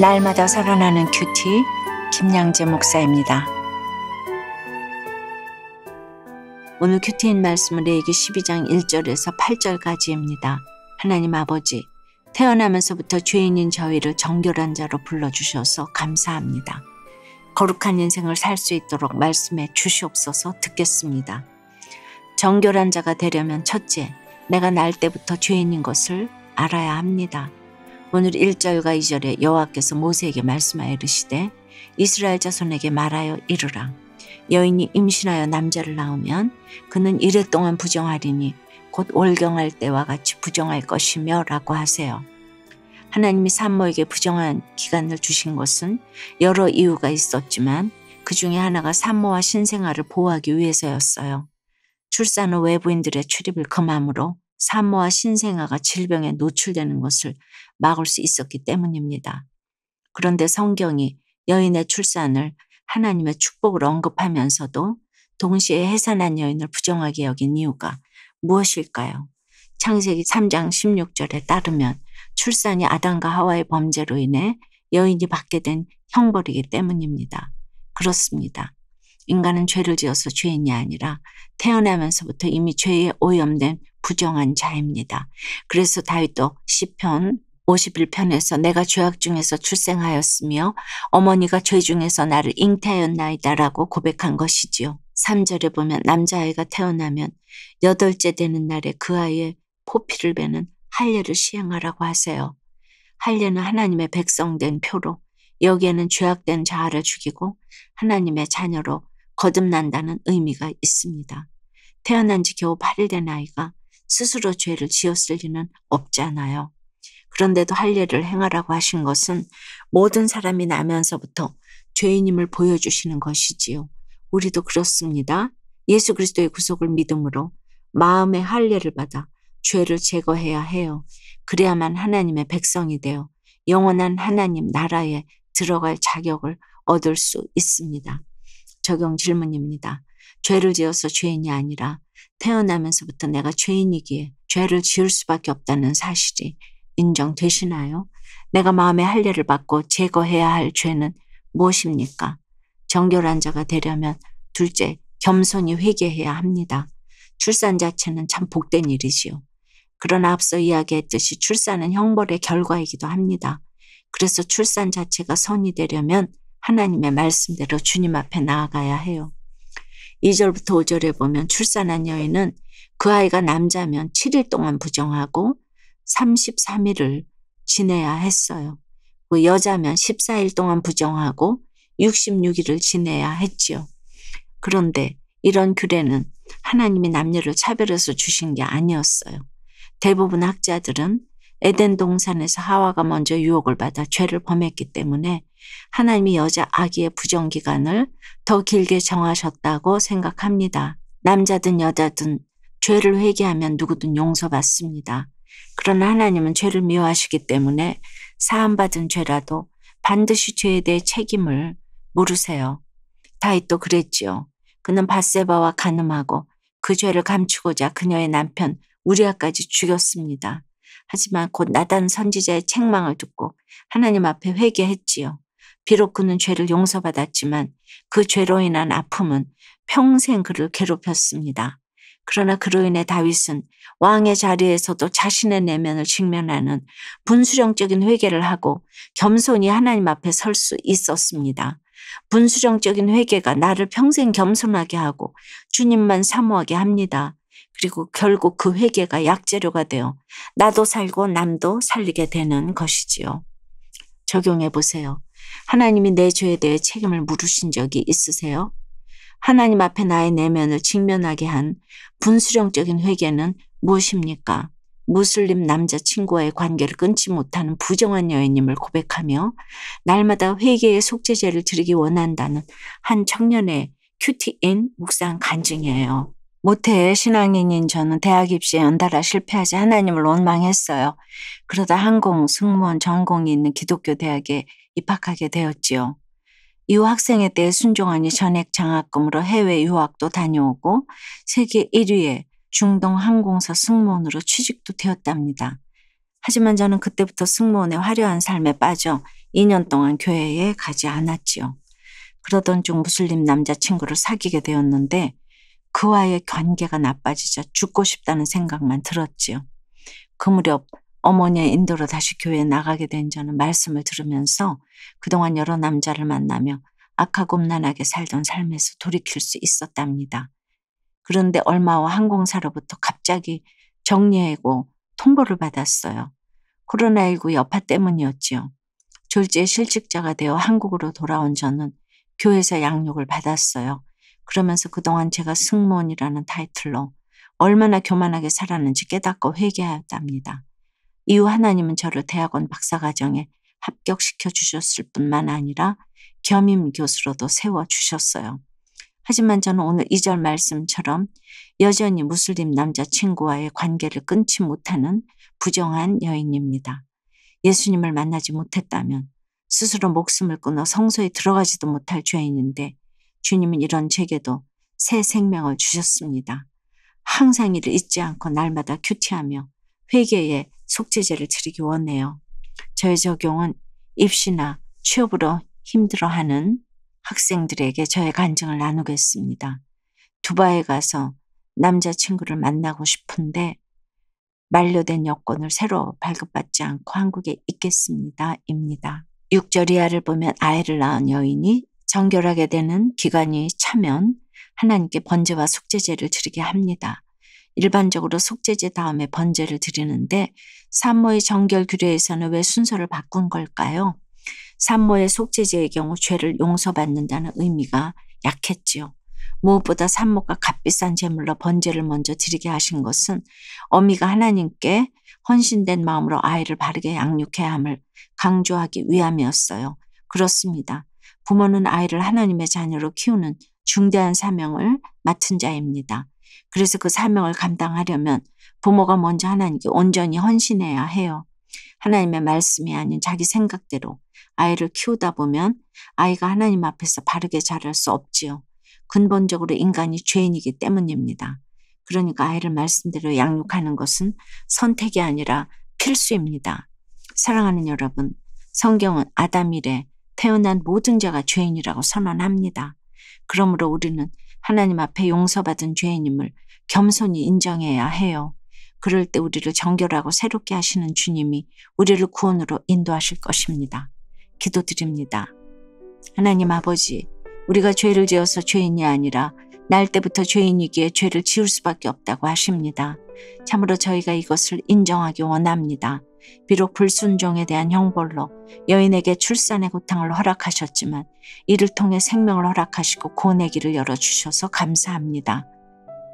날마다 살아나는 큐티 김양재 목사입니다. 오늘 큐티인 말씀은 레위기 12장 1절에서 8절까지입니다. 하나님 아버지, 태어나면서부터 죄인인 저희를 정결한 자로 불러주셔서 감사합니다. 거룩한 인생을 살 수 있도록 말씀해 주시옵소서. 듣겠습니다. 정결한 자가 되려면 첫째, 내가 날 때부터 죄인인 것을 알아야 합니다. 오늘 1절과 2절에 여호와께서 모세에게 말씀하여 이르시되 이스라엘 자손에게 말하여 이르라. 여인이 임신하여 남자를 낳으면 그는 이래 동안 부정하리니 곧 월경할 때와 같이 부정할 것이며 라고 하세요. 하나님이 산모에게 부정한 기간을 주신 것은 여러 이유가 있었지만 그 중에 하나가 산모와 신생아를 보호하기 위해서였어요. 출산 후 외부인들의 출입을 금함으로 산모와 신생아가 질병에 노출되는 것을 막을 수 있었기 때문입니다. 그런데 성경이 여인의 출산을 하나님의 축복으로 언급하면서도 동시에 해산한 여인을 부정하게 여긴 이유가 무엇일까요? 창세기 3장 16절에 따르면 출산이 아담과 하와의 범죄로 인해 여인이 받게 된 형벌이기 때문입니다. 그렇습니다. 인간은 죄를 지어서 죄인이 아니라 태어나면서부터 이미 죄에 오염된 부정한 자입니다. 그래서 다윗도 시편 51편에서 내가 죄악 중에서 출생하였으며 어머니가 죄 중에서 나를 잉태하였나이다라고 고백한 것이지요. 3절에 보면 남자아이가 태어나면 8째 되는 날에 그 아이의 포피를 베는 할례를 시행하라고 하세요. 할례는 하나님의 백성된 표로 여기에는 죄악된 자아를 죽이고 하나님의 자녀로 거듭난다는 의미가 있습니다. 태어난 지 겨우 8일 된 아이가 스스로 죄를 지었을 리는 없잖아요. 그런데도 할례를 행하라고 하신 것은 모든 사람이 나면서부터 죄인임을 보여주시는 것이지요. 우리도 그렇습니다. 예수 그리스도의 구속을 믿음으로 마음의 할례를 받아 죄를 제거해야 해요. 그래야만 하나님의 백성이 되어 영원한 하나님 나라에 들어갈 자격을 얻을 수 있습니다. 적용 질문입니다. 죄를 지어서 죄인이 아니라 태어나면서부터 내가 죄인이기에 죄를 지을 수밖에 없다는 사실이 인정되시나요? 내가 마음의 할례를 받고 제거해야 할 죄는 무엇입니까? 정결한 자가 되려면 둘째, 겸손히 회개해야 합니다. 출산 자체는 참 복된 일이지요. 그러나 앞서 이야기했듯이 출산은 형벌의 결과이기도 합니다. 그래서 출산 자체가 선이 되려면 하나님의 말씀대로 주님 앞에 나아가야 해요. 2절부터 5절에 보면 출산한 여인은 그 아이가 남자면 7일 동안 부정하고 33일을 지내야 했어요. 그 여자면 14일 동안 부정하고 66일을 지내야 했지요. 그런데 이런 규례는 하나님이 남녀를 차별해서 주신 게 아니었어요. 대부분 학자들은 에덴 동산에서 하와가 먼저 유혹을 받아 죄를 범했기 때문에 하나님이 여자 아기의 부정 기간을 더 길게 정하셨다고 생각합니다. 남자든 여자든 죄를 회개하면 누구든 용서받습니다. 그러나 하나님은 죄를 미워하시기 때문에 사함받은 죄라도 반드시 죄에 대해 책임을 물으세요. 다윗도 그랬지요. 그는 밧세바와 간음하고 그 죄를 감추고자 그녀의 남편 우리아까지 죽였습니다. 하지만 곧 나단 선지자의 책망을 듣고 하나님 앞에 회개했지요. 비록 그는 죄를 용서받았지만 그 죄로 인한 아픔은 평생 그를 괴롭혔습니다. 그러나 그로 인해 다윗은 왕의 자리에서도 자신의 내면을 직면하는 분수령적인 회개를 하고 겸손히 하나님 앞에 설 수 있었습니다. 분수령적인 회개가 나를 평생 겸손하게 하고 주님만 사모하게 합니다. 그리고 결국 그 회개가 약재료가 되어 나도 살고 남도 살리게 되는 것이지요. 적용해 보세요. 하나님이 내 죄에 대해 책임을 물으신 적이 있으세요? 하나님 앞에 나의 내면을 직면하게 한 분수령적인 회개는 무엇입니까? 무슬림 남자친구와의 관계를 끊지 못하는 부정한 여인임을 고백하며 날마다 회개의 속죄제를 드리기 원한다는 한 청년의 큐티인 묵상 간증이에요. 모태의 신앙인인 저는 대학 입시에 연달아 실패하지 하나님을 원망했어요. 그러다 항공, 승무원 전공이 있는 기독교 대학에 입학하게 되었지요. 이후 학생회 때에 순종하니 전액 장학금으로 해외 유학도 다녀오고 세계 1위의 중동 항공사 승무원으로 취직도 되었답니다. 하지만 저는 그때부터 승무원의 화려한 삶에 빠져 2년 동안 교회에 가지 않았지요. 그러던 중 무슬림 남자친구를 사귀게 되었는데 그와의 관계가 나빠지자 죽고 싶다는 생각만 들었지요. 그 무렵 어머니의 인도로 다시 교회에 나가게 된 저는 말씀을 들으면서 그동안 여러 남자를 만나며 악하곰란하게 살던 삶에서 돌이킬 수 있었답니다. 그런데 얼마 후 항공사로부터 갑자기 정리해고 통보를 받았어요. 코로나19 여파 때문이었지요. 졸지에 실직자가 되어 한국으로 돌아온 저는 교회에서 양육을 받았어요. 그러면서 그동안 제가 승무원이라는 타이틀로 얼마나 교만하게 살았는지 깨닫고 회개하였답니다. 이후 하나님은 저를 대학원 박사과정에 합격시켜 주셨을 뿐만 아니라 겸임 교수로도 세워주셨어요. 하지만 저는 오늘 2절 말씀처럼 여전히 무슬림 남자친구와의 관계를 끊지 못하는 부정한 여인입니다. 예수님을 만나지 못했다면 스스로 목숨을 끊어 성소에 들어가지도 못할 죄인인데 주님은 이런 제게도 새 생명을 주셨습니다. 항상 이를 잊지 않고 날마다 큐티하며 회개에 속죄제를 드리기 원해요. 저의 적용은 입시나 취업으로 힘들어하는 학생들에게 저의 간증을 나누겠습니다. 두바이에 가서 남자친구를 만나고 싶은데 만료된 여권을 새로 발급받지 않고 한국에 있겠습니다. 입니다. 6절 이하를 보면 아이를 낳은 여인이 정결하게 되는 기간이 차면 하나님께 번제와 속죄제를 드리게 합니다. 일반적으로 속죄제 다음에 번제를 드리는데 산모의 정결 규례에서는 왜 순서를 바꾼 걸까요? 산모의 속죄제의 경우 죄를 용서받는다는 의미가 약했지요. 무엇보다 산모가 값비싼 제물로 번제를 먼저 드리게 하신 것은 어미가 하나님께 헌신된 마음으로 아이를 바르게 양육해야 함을 강조하기 위함이었어요. 그렇습니다. 부모는 아이를 하나님의 자녀로 키우는 중대한 사명을 맡은 자입니다. 그래서 그 사명을 감당하려면 부모가 먼저 하나님께 온전히 헌신해야 해요. 하나님의 말씀이 아닌 자기 생각대로 아이를 키우다 보면 아이가 하나님 앞에서 바르게 자랄 수 없지요. 근본적으로 인간이 죄인이기 때문입니다. 그러니까 아이를 말씀대로 양육하는 것은 선택이 아니라 필수입니다. 사랑하는 여러분, 성경은 아담 이래 태어난 모든 자가 죄인이라고 선언합니다. 그러므로 우리는 하나님 앞에 용서받은 죄인임을 겸손히 인정해야 해요. 그럴 때 우리를 정결하고 새롭게 하시는 주님이 우리를 구원으로 인도하실 것입니다. 기도드립니다. 하나님 아버지, 우리가 죄를 지어서 죄인이 아니라 날 때부터 죄인이기에 죄를 지을 수밖에 없다고 하십니다. 참으로 저희가 이것을 인정하기 원합니다. 비록 불순종에 대한 형벌로 여인에게 출산의 고통을 허락하셨지만 이를 통해 생명을 허락하시고 구원의 길을 열어주셔서 감사합니다.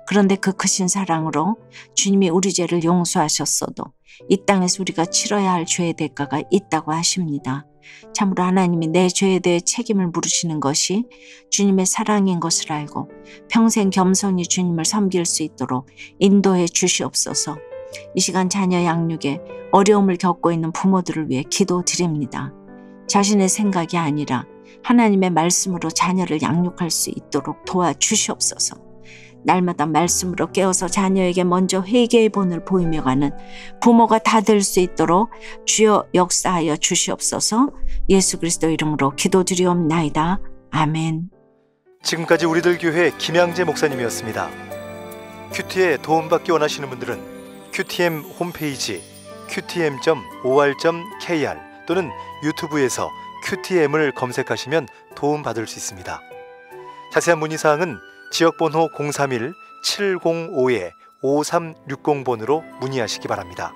그런데 그 크신 사랑으로 주님이 우리 죄를 용서하셨어도 이 땅에서 우리가 치러야 할 죄의 대가가 있다고 하십니다. 참으로 하나님이 내 죄에 대해 책임을 물으시는 것이 주님의 사랑인 것을 알고 평생 겸손히 주님을 섬길 수 있도록 인도해 주시옵소서. 이 시간 자녀 양육에 어려움을 겪고 있는 부모들을 위해 기도드립니다. 자신의 생각이 아니라 하나님의 말씀으로 자녀를 양육할 수 있도록 도와주시옵소서. 날마다 말씀으로 깨어서 자녀에게 먼저 회개의 본을 보이며 가는 부모가 다 될 수 있도록 주여 역사하여 주시옵소서. 예수 그리스도 이름으로 기도드리옵나이다. 아멘. 지금까지 우리들 교회 김양재 목사님이었습니다. 큐티에 도움받기 원하시는 분들은 QTM 홈페이지 qtm.or.kr 또는 유튜브에서 QTM을 검색하시면 도움받을 수 있습니다. 자세한 문의사항은 지역번호 031-705-5360번으로 문의하시기 바랍니다.